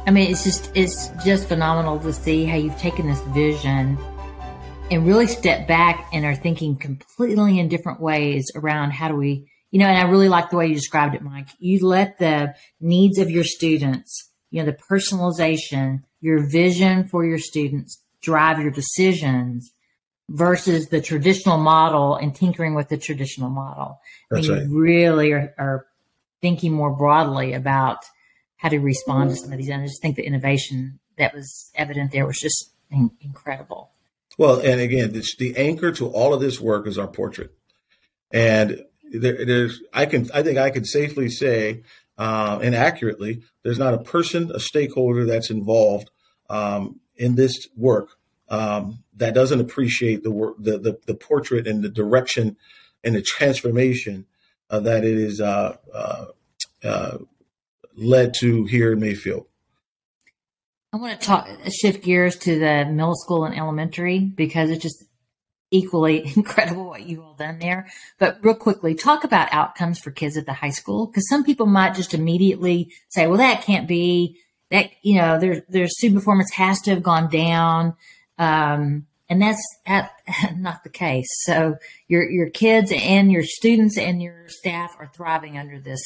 I mean, it's just phenomenal to see how you've taken this vision and really step back and are thinking completely in different ways around how do we, and I really like the way you described it, Mike. You let the needs of your students, the personalization, your vision for your students drive your decisions versus the traditional model and tinkering with the traditional model. That's right. You really are thinking more broadly about how to respond to some of these. And I just think the innovation that was evident there was just incredible. Well, and again, the anchor to all of this work is our portrait. And I think I can safely say, and accurately, there's not a person, a stakeholder that's involved in this work that doesn't appreciate the work, the portrait and the direction and the transformation that it is led to here in Mayfield. I want to shift gears to the middle school and elementary because it's just equally incredible what you all done there. But real quickly, talk about outcomes for kids at the high school, because some people might just immediately say, well, that can't be that, their student performance has to have gone down. And that's not the case. So your kids and your students and your staff are thriving under this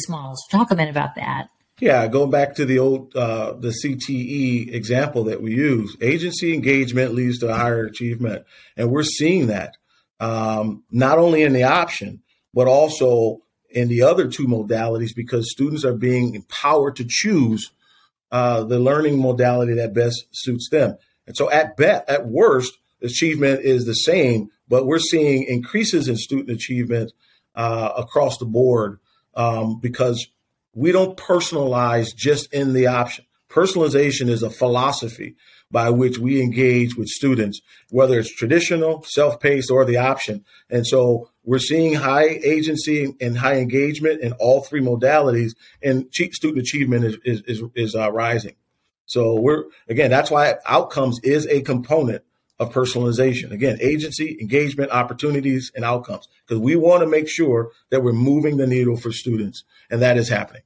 model. So talk a minute about that. Yeah, going back to the old the CTE example that we use, agency engagement leads to higher achievement, and we're seeing that not only in the option but also in the other two modalities, because students are being empowered to choose the learning modality that best suits them. And so at worst, achievement is the same, but we're seeing increases in student achievement across the board because we don't personalize just in the option. Personalization is a philosophy by which we engage with students, whether it's traditional, self-paced, or the option. And so we're seeing high agency and high engagement in all three modalities, and student achievement is rising. So that's why outcomes is a component of personalization. Again, agency, engagement, opportunities, and outcomes, because we want to make sure that we're moving the needle for students, and that is happening.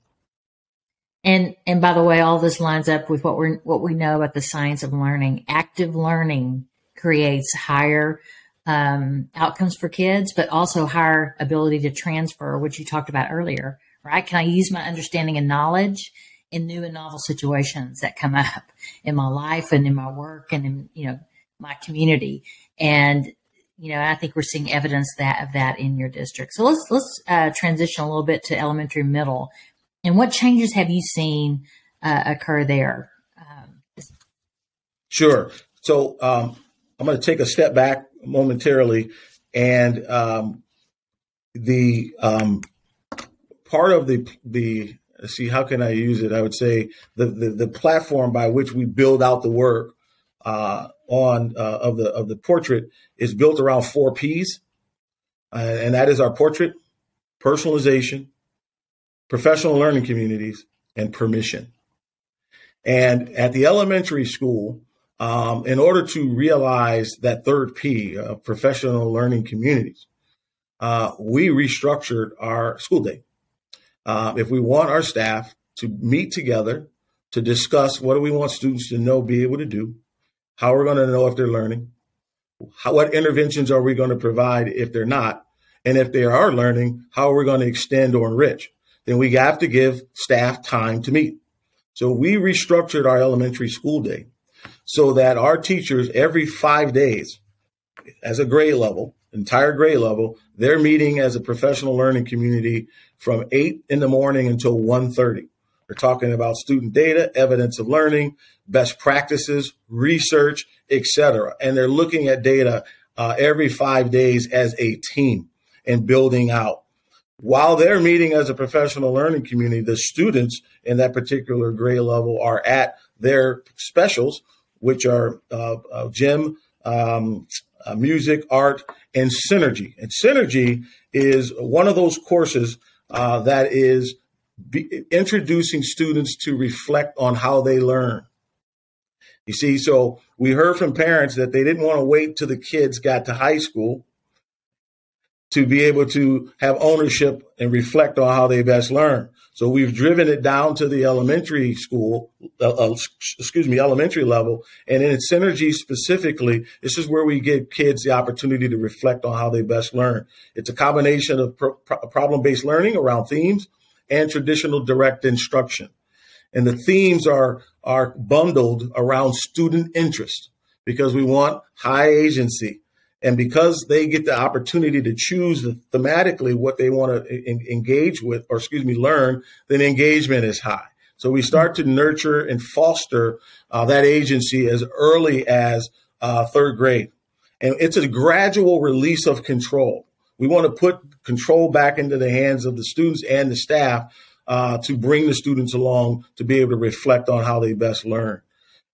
And by the way, all this lines up with what we know about the science of learning. Active learning creates higher outcomes for kids, but also higher ability to transfer, which you talked about earlier, right? Can I use my understanding and knowledge in new and novel situations that come up in my life and in my work and in, my community? And, I think we're seeing evidence of that in your district. So let's transition a little bit to elementary, middle. And what changes have you seen occur there? Sure. So I'm going to take a step back momentarily, and the part of the see, how can I use it? I would say the platform by which we build out the work of the portrait is built around 4 Ps, and that is our portrait, personalization, professional learning communities, and permission. And at the elementary school, in order to realize that third P, professional learning communities, we restructured our school day. If we want our staff to meet together to discuss what do we want students to know, be able to do, how we're going to know if they're learning, what interventions are we going to provide if they're not, and if they are learning, how are we going to extend or enrich, then we have to give staff time to meet. So we restructured our elementary school day so that our teachers every 5 days, as a grade level, entire grade level, they're meeting as a professional learning community from 8 in the morning until 1:30. They're talking about student data, evidence of learning, best practices, research, etc. And they're looking at data every 5 days as a team and building out. While they're meeting as a professional learning community, the students in that particular grade level are at their specials, which are gym, music, art, and synergy. And synergy is one of those courses that is introducing students to reflect on how they learn. You see, so we heard from parents that they didn't want to wait till the kids got to high school to be able to have ownership and reflect on how they best learn. So we've driven it down to the elementary school, elementary level. And in Synergy specifically, this is where we give kids the opportunity to reflect on how they best learn. It's a combination of problem-based learning around themes and traditional direct instruction. And the themes are bundled around student interest because we want high agency. And because they get the opportunity to choose thematically what they want to engage with, learn, then engagement is high. So we start to nurture and foster that agency as early as third grade. And it's a gradual release of control. We want to put control back into the hands of the students and the staff to bring the students along to be able to reflect on how they best learn.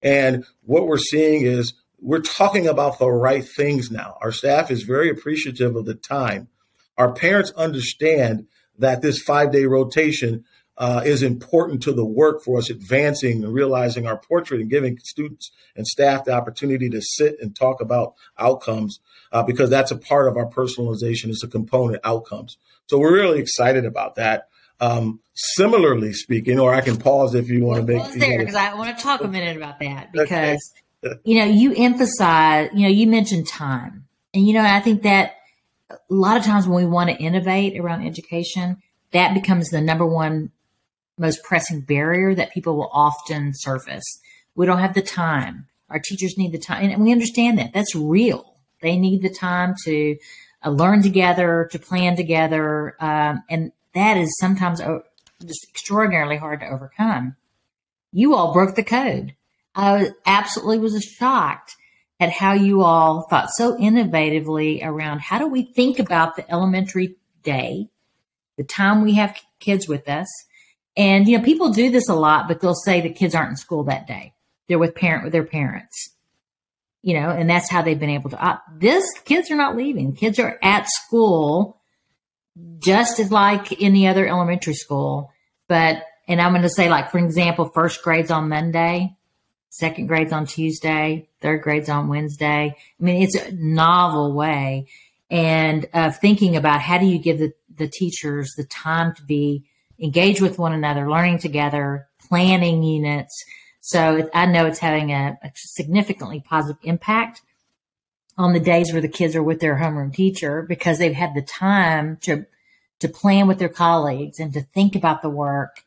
And what we're seeing is we're talking about the right things now. Our staff is very appreciative of the time. Our parents understand that this 5-day rotation is important to the work for us advancing and realizing our portrait and giving students and staff the opportunity to sit and talk about outcomes because that's a part of our personalization. It's a component, outcomes. So we're really excited about that. Similarly speaking, or I can pause if you want to make. Pause there because I want to talk a minute about that because, you emphasize, you mentioned time. And, I think that a lot of times when we want to innovate around education, that becomes the number one most pressing barrier that people will often surface. We don't have the time. Our teachers need the time. And we understand that. That's real. They need the time to learn together, to plan together. And that is sometimes just extraordinarily hard to overcome. You all broke the code. I absolutely was shocked at how you all thought so innovatively around how do we think about the elementary day, the time we have kids with us. And, people do this a lot, but they'll say the kids aren't in school that day. They're with their parents, and that's how they've been able to kids are not leaving. Kids are at school just as like any other elementary school. And I'm going to say, like, for example, first grade's on Monday, second grade's on Tuesday, third grade's on Wednesday. I mean, it's a novel way and of thinking about how do you give the teachers the time to be engaged with one another, learning together, planning units. So I know it's having a significantly positive impact on the days where the kids are with their homeroom teacher because they've had the time to plan with their colleagues and to think about the work.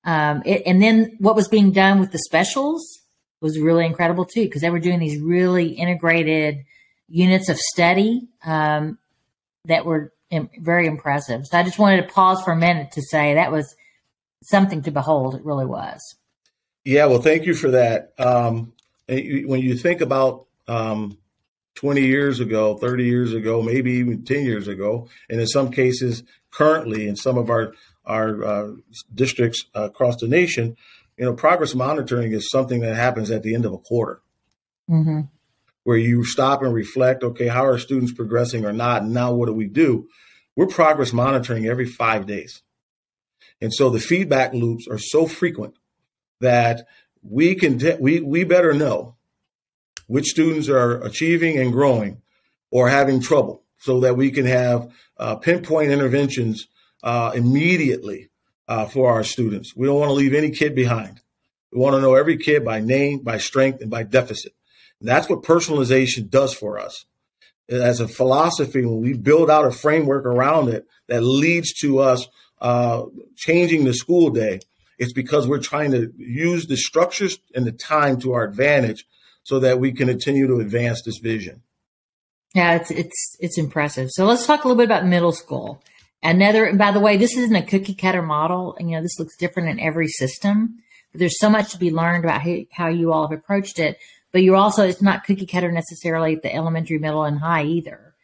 And then what was being done with the specials was really incredible too, because they were doing these really integrated units of study that were very impressive. So I just wanted to pause for a minute to say that was something to behold. It really was. Yeah, well, thank you for that. When you think about 20 years ago, 30 years ago, maybe even 10 years ago, and in some cases currently in some of our districts across the nation, progress monitoring is something that happens at the end of a quarter, where you stop and reflect, okay, how are students progressing or not? And now what do we do? We're progress monitoring every 5 days. And so the feedback loops are so frequent that we better know which students are achieving and growing or having trouble so that we can have pinpoint interventions immediately for our students. We don't want to leave any kid behind. We want to know every kid by name, by strength, and by deficit. And that's what personalization does for us. As a philosophy, when we build out a framework around it that leads to us changing the school day, it's because we're trying to use the structures and the time to our advantage so that we can continue to advance this vision. Yeah, it's impressive. So let's talk a little bit about middle school. By the way, this isn't a cookie cutter model. And, this looks different in every system, but there's so much to be learned about how you all have approached it. But it's not cookie cutter necessarily at the elementary, middle, and high either.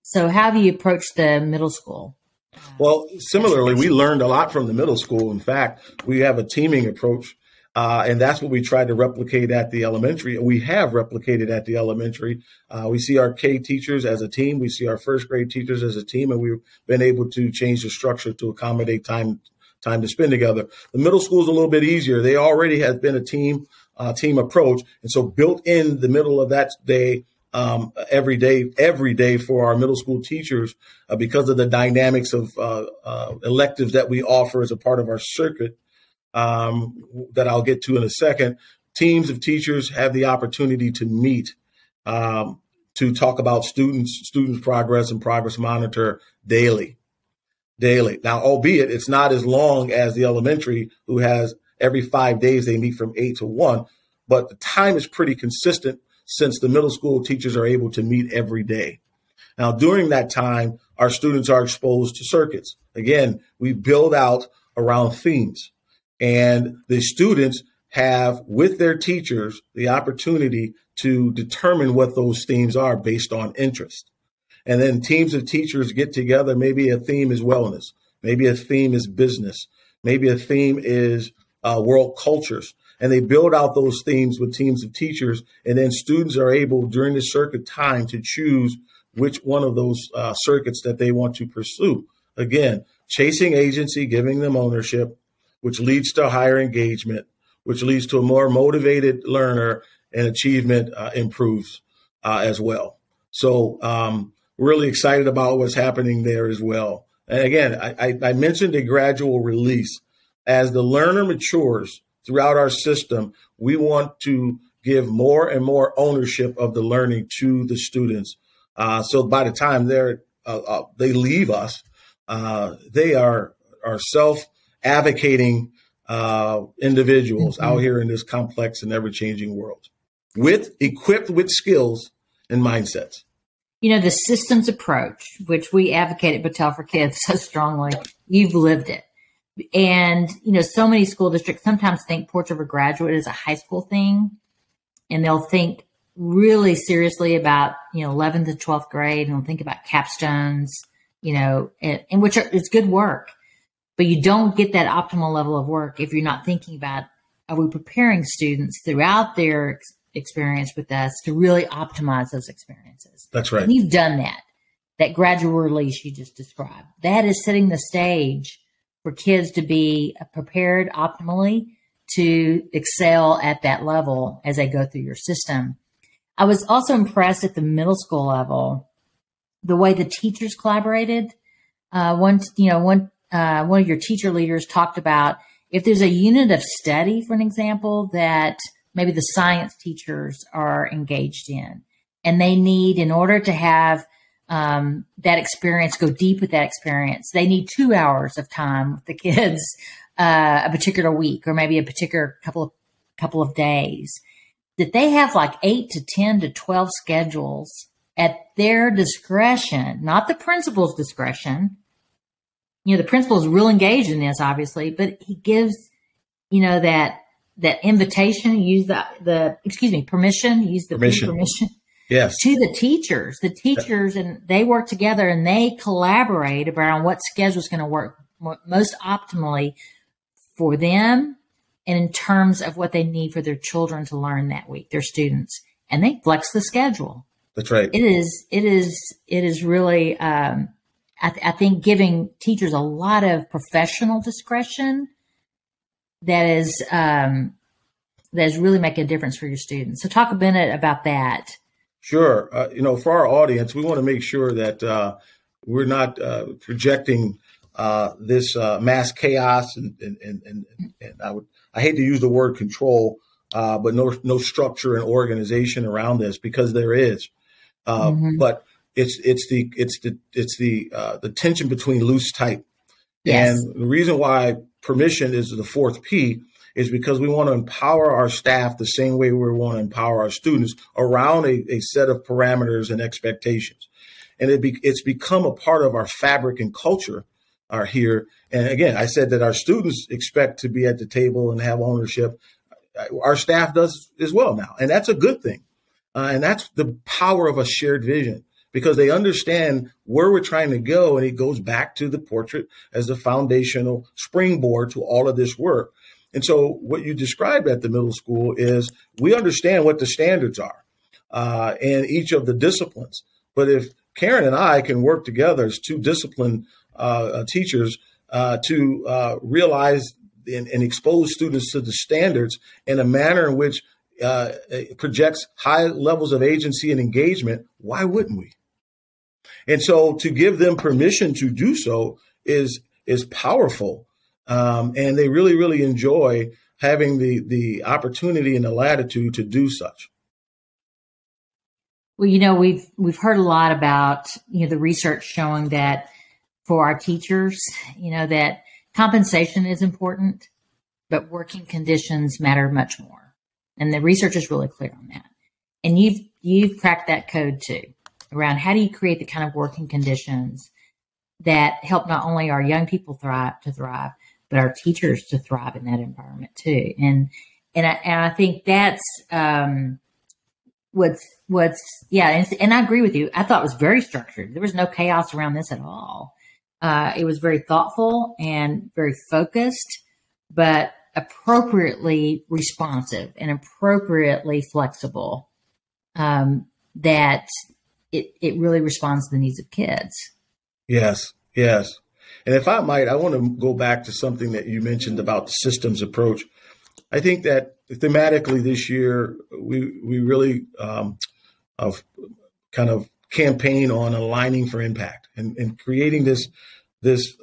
So how have you approached the middle school? Well, similarly, we learned a lot from the middle school. In fact, we have a teaming approach, and that's what we tried to replicate at the elementary. And we have replicated at the elementary. We see our K teachers as a team. We see our first grade teachers as a team, and we've been able to change the structure to accommodate time to spend together. The middle school is a little bit easier. They already have been a team approach. And so built in the middle of that day every day for our middle school teachers because of the dynamics of electives that we offer as a part of our circuit that I'll get to in a second. Teams of teachers have the opportunity to meet to talk about students' progress and progress monitor daily. Now, albeit it's not as long as the elementary, who has every 5 days they meet from 8 to 1, but the time is pretty consistent since the middle school teachers are able to meet every day. Now, during that time, our students are exposed to circuits. Again, we build out around themes, and the students have, with their teachers, the opportunity to determine what those themes are based on interest. And then teams of teachers get together. Maybe a theme is wellness. Maybe a theme is business. Maybe a theme is world cultures. And they build out those themes with teams of teachers. And then students are able, during the circuit time, to choose which one of those circuits that they want to pursue. Again, chasing agency, giving them ownership, which leads to higher engagement, which leads to a more motivated learner, and achievement improves as well. So really excited about what's happening there as well. And again, I mentioned a gradual release. As the learner matures throughout our system, we want to give more and more ownership of the learning to the students. So by the time they leave us, they are self-advocating individuals out here in this complex and ever-changing world, equipped with skills and mindsets. You know, the systems approach, which we advocate at Battelle for Kids so strongly, you've lived it. And, you know, so many school districts sometimes think Portrait of a Graduate is a high school thing, and they'll think really seriously about, 11th to 12th grade, and they'll think about capstones, and which it's good work. But you don't get that optimal level of work if you're not thinking about, are we preparing students throughout their experience with us to really optimize those experiences? That's right. And you've done that gradual release you just described. That is setting the stage for kids to be prepared optimally to excel at that level as they go through your system. I was also impressed at the middle school level, the way the teachers collaborated. One of your teacher leaders talked about if there's a unit of study, for an example, that maybe the science teachers are engaged in, and they need, in order to have that experience, go deep with that experience, they need 2 hours of time with the kids a particular week, or maybe a particular couple of days, that they have like 8 to 10 to 12 schedules at their discretion, not the principal's discretion. The principal is real engaged in this, obviously, but he gives, that invitation, use permission, use the permission. Yes. To the teachers, and they work together and they collaborate around what schedule is going to work most optimally for them, and in terms of what they need for their children to learn that week, their students, and they flex the schedule. That's right. It is really, I think, giving teachers a lot of professional discretion that is really making a difference for your students. So talk a minute about that. Sure. For our audience, we want to make sure that we're not projecting this mass chaos, and I hate to use the word control, but no structure and organization around this, because there is. But it's the tension between loose tight. Yes. And the reason why permission is the fourth P is because we want to empower our staff the same way we want to empower our students around a set of parameters and expectations. And it's become a part of our fabric and culture here. And again, I said that our students expect to be at the table and have ownership. Our staff does as well now. And that's a good thing. And that's the power of a shared vision, because they understand where we're trying to go. And it goes back to the portrait as the foundational springboard to all of this work. And so what you described at the middle school is we understand what the standards are in each of the disciplines. But if Karen and I can work together as two discipline teachers to realize and expose students to the standards in a manner in which projects high levels of agency and engagement, why wouldn't we? And so to give them permission to do so is powerful. And they really, really enjoy having the opportunity and the latitude to do such. Well, we've heard a lot about, the research showing that for our teachers, that compensation is important, but working conditions matter much more. And the research is really clear on that. And you've cracked that code too, around how do you create the kind of working conditions that help not only our young people thrive, but our teachers to thrive in that environment too. And I think that's and I agree with you. I thought it was very structured. There was no chaos around this at all. It was very thoughtful and very focused, but appropriately responsive and appropriately flexible, that it really responds to the needs of kids. Yes, yes. And if I might, I want to go back to something that you mentioned about the systems approach. I think that thematically this year, we really kind of campaign on aligning for impact and creating this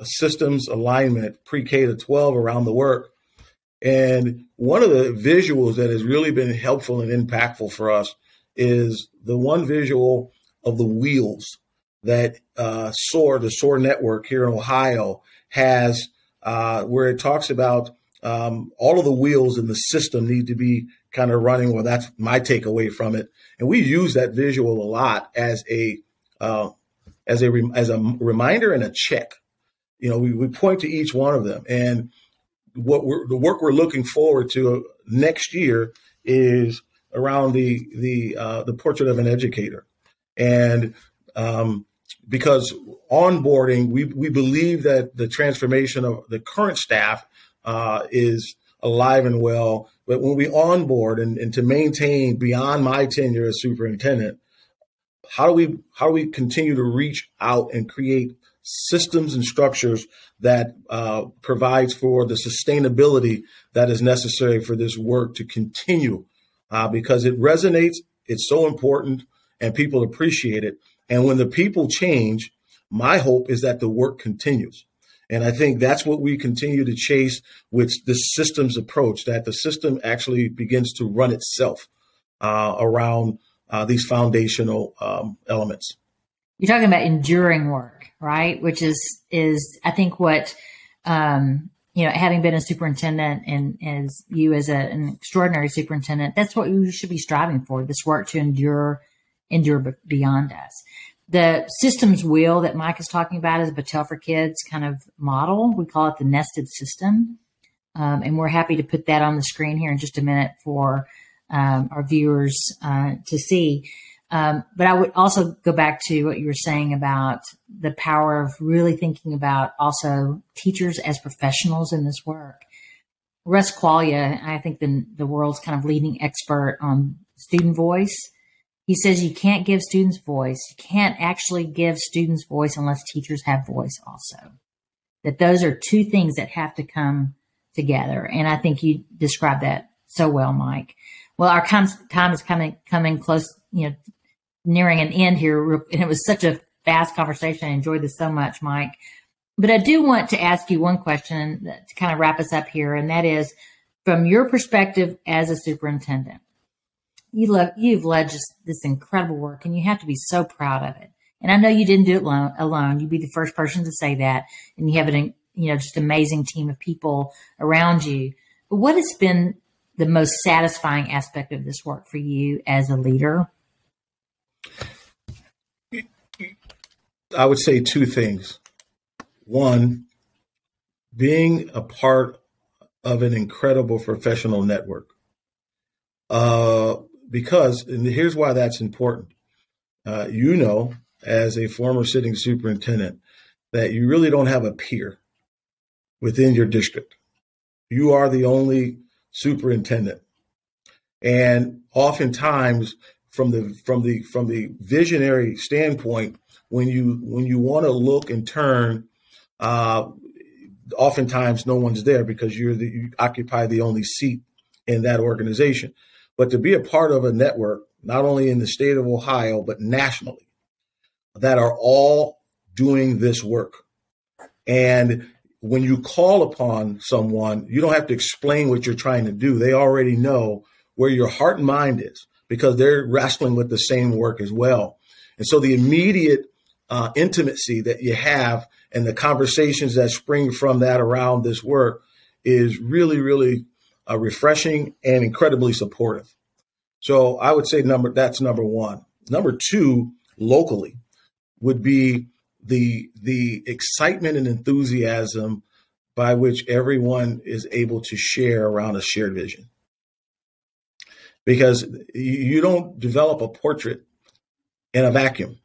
systems alignment pre-K to 12 around the work. And one of the visuals that has really been helpful and impactful for us is the one visual of the wheels that the SOAR network here in Ohio has, where it talks about all of the wheels in the system need to be kind of running. Well, that's my takeaway from it. And we use that visual a lot as a reminder and a check. We point to each one of them, and the work we're looking forward to next year is around the portrait of an educator. And because onboarding, we believe that the transformation of the current staff is alive and well. But when we onboard and to maintain beyond my tenure as superintendent, how do we continue to reach out and create systems and structures that provides for the sustainability that is necessary for this work to continue, because it resonates, it's so important, and people appreciate it. And when the people change, my hope is that the work continues. And I think that's what we continue to chase with the systems approach, that the system actually begins to run itself around these foundational elements. You're talking about enduring work, right? Which is I think what, having been a superintendent and as you as an extraordinary superintendent, that's what you should be striving for, this work to endure beyond us. The systems wheel that Mike is talking about is a Battelle for Kids kind of model. We call it the nested system. And we're happy to put that on the screen here in just a minute for our viewers to see. But I would also go back to what you were saying about the power of really thinking about also teachers as professionals in this work. Russ Quaglia, I think the world's kind of leading expert on student voice. He says you can't give students voice. You can't actually give students voice unless teachers have voice also. That those are two things that have to come together. And I think you described that so well, Mike. Well, our time is coming close, nearing an end here. And it was such a fast conversation. I enjoyed this so much, Mike. But I do want to ask you one question to kind of wrap us up here. And that is, from your perspective as a superintendent, you've led just this incredible work, and you have to be so proud of it. And I know you didn't do it alone. You'd be the first person to say that. And you have just an amazing team of people around you. But what has been the most satisfying aspect of this work for you as a leader? I would say two things. One, being a part of an incredible professional network. Because, and here's why that's important. As a former sitting superintendent, that you really don't have a peer within your district. You are the only superintendent. And oftentimes from the visionary standpoint, when you want to look and turn, oftentimes no one's there because you occupy the only seat in that organization. but to be a part of a network, not only in the state of Ohio, but nationally, that are all doing this work. And when you call upon someone, you don't have to explain what you're trying to do. They already know where your heart and mind is because they're wrestling with the same work as well. And so the immediate intimacy that you have and the conversations that spring from that around this work is really, really refreshing and incredibly supportive. So I would say that's number one. Number two, locally, would be the excitement and enthusiasm by which everyone is able to share around a shared vision. Because you don't develop a portrait in a vacuum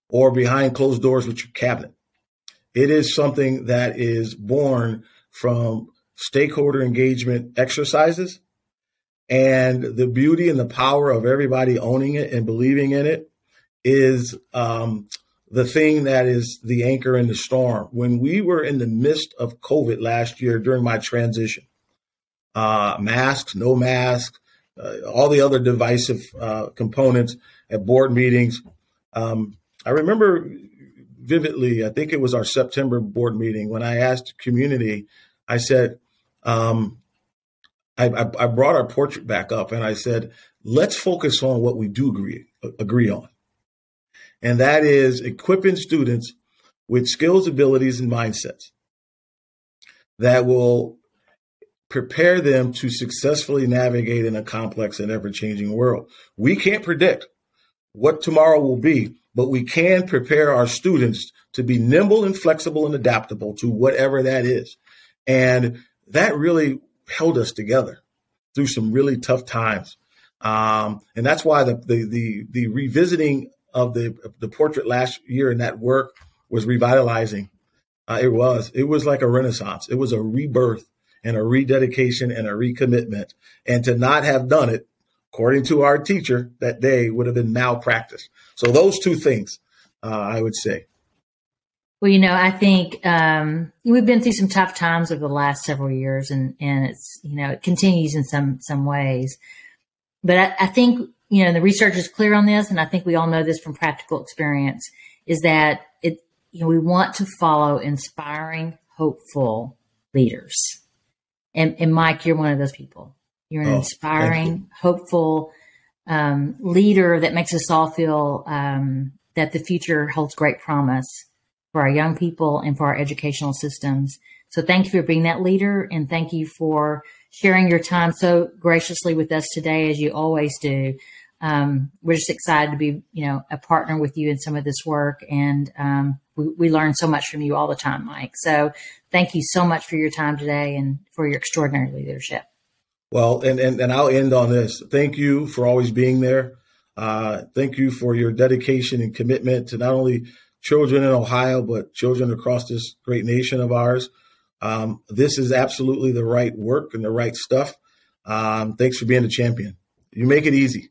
or behind closed doors with your cabinet. It is something that is born from stakeholder engagement exercises, and the beauty and the power of everybody owning it and believing in it is the thing that is the anchor in the storm. When we were in the midst of COVID last year during my transition, masks, no masks, all the other divisive components at board meetings, I remember vividly, I think it was our September board meeting, when I asked the community, I said, I brought our portrait back up and I said, let's focus on what we do agree on. And that is equipping students with skills, abilities, and mindsets that will prepare them to successfully navigate in a complex and ever-changing world. We can't predict what tomorrow will be, but we can prepare our students to be nimble and flexible and adaptable to whatever that is. And that really held us together through some really tough times. And that's why the revisiting of the portrait last year in that work was revitalizing. It was like a renaissance. It was a rebirth and a rededication and a recommitment. And to not have done it, according to our teacher that day, would have been malpractice. So those two things, I would say. Well, I think we've been through some tough times over the last several years, and it's, it continues in some ways. But I think, the research is clear on this, and I think we all know this from practical experience, is that we want to follow inspiring, hopeful leaders. And Mike, you're one of those people. You're an inspiring, hopeful leader that makes us all feel that the future holds great promise for our young people and for our educational systems. So thank you for being that leader, and thank you for sharing your time so graciously with us today, as you always do. We're just excited to be, a partner with you in some of this work, and we learn so much from you all the time, Mike. So thank you so much for your time today and for your extraordinary leadership. Well, and I'll end on this. Thank you for always being there. Thank you for your dedication and commitment to not only children in Ohio, but children across this great nation of ours. This is absolutely the right work and the right stuff. Thanks for being a champion. You make it easy.